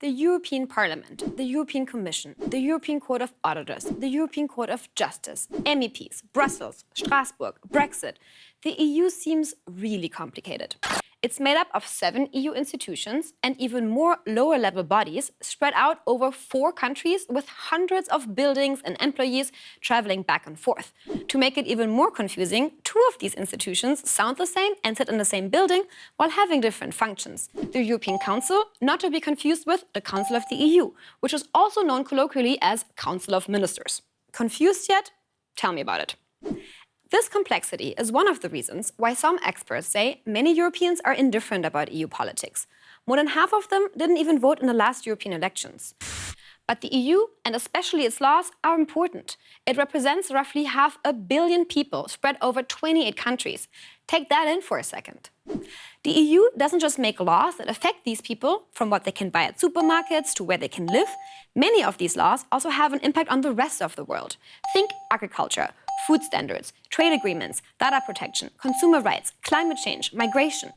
The European Parliament, the European Commission, the European Court of Auditors, the European Court of Justice, MEPs, Brussels, Strasbourg, Brexit. The EU seems really complicated. It's made up of 7 EU institutions and even more lower-level bodies spread out over 4 countries with hundreds of buildings and employees traveling back and forth. To make it even more confusing, 2 of these institutions sound the same and sit in the same building while having different functions. The European Council, not to be confused with the Council of the EU, which is also known colloquially as Council of Ministers. Confused yet? Tell me about it. This complexity is one of the reasons why some experts say many Europeans are indifferent about EU politics. More than half of them didn't even vote in the last European elections. But the EU, and especially its laws, are important. It represents roughly 500 million people spread over 28 countries. Take that in for a second. The EU doesn't just make laws that affect these people, from what they can buy at supermarkets to where they can live. Many of these laws also have an impact on the rest of the world. Think agriculture, food standards, trade agreements, data protection, consumer rights, climate change, migration.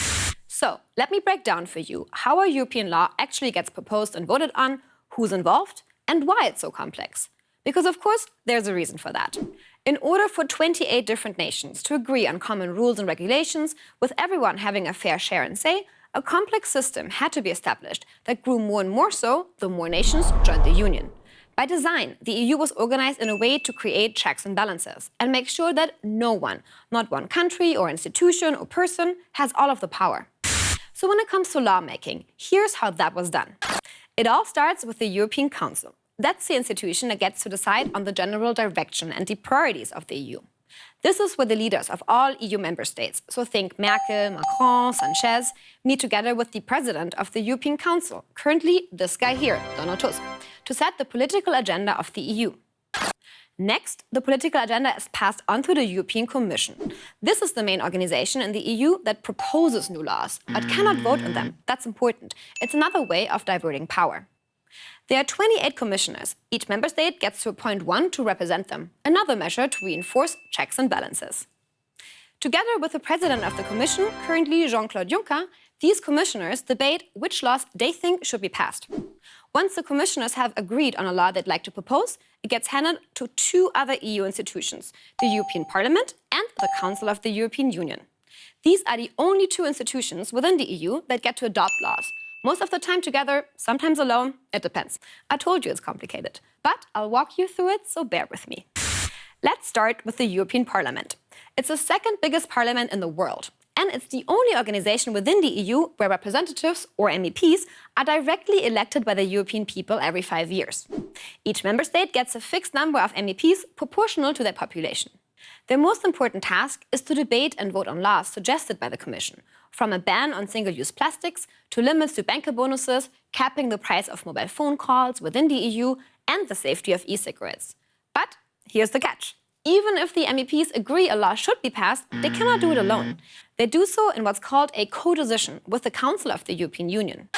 So, let me break down for you how a European law actually gets proposed and voted on, who's involved, and why it's so complex. Because, of course, there's a reason for that. In order for 28 different nations to agree on common rules and regulations, with everyone having a fair share and say, a complex system had to be established that grew more and more so the more nations joined the Union. By design, the EU was organized in a way to create checks and balances and make sure that no one, not one country or institution or person, has all of the power. So when it comes to lawmaking, here's how that was done. It all starts with the European Council. That's the institution that gets to decide on the general direction and the priorities of the EU. This is where the leaders of all EU member states, so think Merkel, Macron, Sanchez, meet together with the president of the European Council, currently this guy here, Donald Tusk, to set the political agenda of the EU. Next, the political agenda is passed on to the European Commission. This is the main organization in the EU that proposes new laws, but cannot vote on them. That's important. It's another way of diverting power. There are 28 commissioners. Each member state gets to appoint 1 to represent them, another measure to reinforce checks and balances. Together with the president of the Commission, currently Jean-Claude Juncker, these commissioners debate which laws they think should be passed. Once the commissioners have agreed on a law they'd like to propose, it gets handed to 2 other EU institutions, the European Parliament and the Council of the European Union. These are the only 2 institutions within the EU that get to adopt laws. Most of the time together, sometimes alone, it depends. I told you it's complicated, but I'll walk you through it, so bear with me. Let's start with the European Parliament. It's the 2nd biggest parliament in the world, and it's the only organization within the EU where representatives, or MEPs, are directly elected by the European people every 5 years. Each member state gets a fixed number of MEPs proportional to their population. Their most important task is to debate and vote on laws suggested by the Commission, from a ban on single-use plastics to limits to banker bonuses, capping the price of mobile phone calls within the EU, and the safety of e-cigarettes. But here's the catch. Even if the MEPs agree a law should be passed, they cannot do it alone. They do so in what's called a co-decision with the Council of the European Union.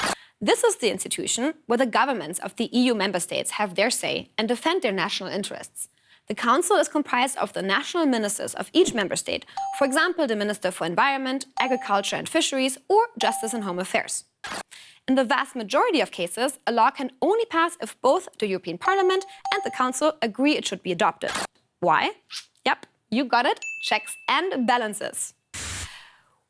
This is the institution where the governments of the EU member states have their say and defend their national interests. The Council is comprised of the national ministers of each member state, for example, the Minister for Environment, Agriculture and Fisheries, or Justice and Home Affairs. In the vast majority of cases, a law can only pass if both the European Parliament and the Council agree it should be adopted. Why? Yep, you got it. Checks and balances.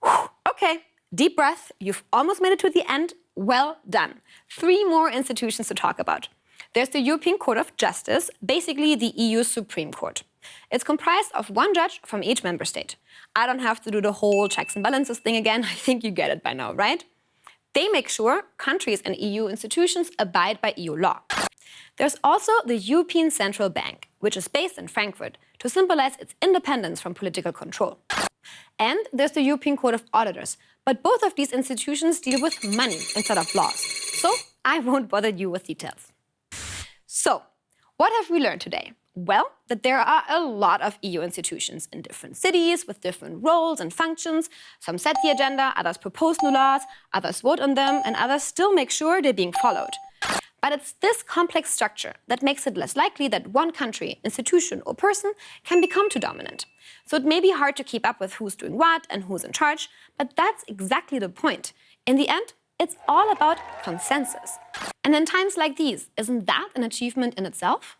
Whew. Okay, deep breath. You've almost made it to the end. Well done. 3 more institutions to talk about. There's the European Court of Justice, basically the EU Supreme Court. It's comprised of 1 judge from each member state. I don't have to do the whole checks and balances thing again. I think you get it by now, right? They make sure countries and EU institutions abide by EU law. There's also the European Central Bank, which is based in Frankfurt to symbolize its independence from political control. And there's the European Court of Auditors, but both of these institutions deal with money instead of laws. So I won't bother you with details. So, what have we learned today? Well, that there are a lot of EU institutions in different cities with different roles and functions. Some set the agenda, others propose new laws, others vote on them, and others still make sure they're being followed. But it's this complex structure that makes it less likely that one country, institution, or person can become too dominant. So it may be hard to keep up with who's doing what and who's in charge, but that's exactly the point. In the end, it's all about consensus. And in times like these, isn't that an achievement in itself?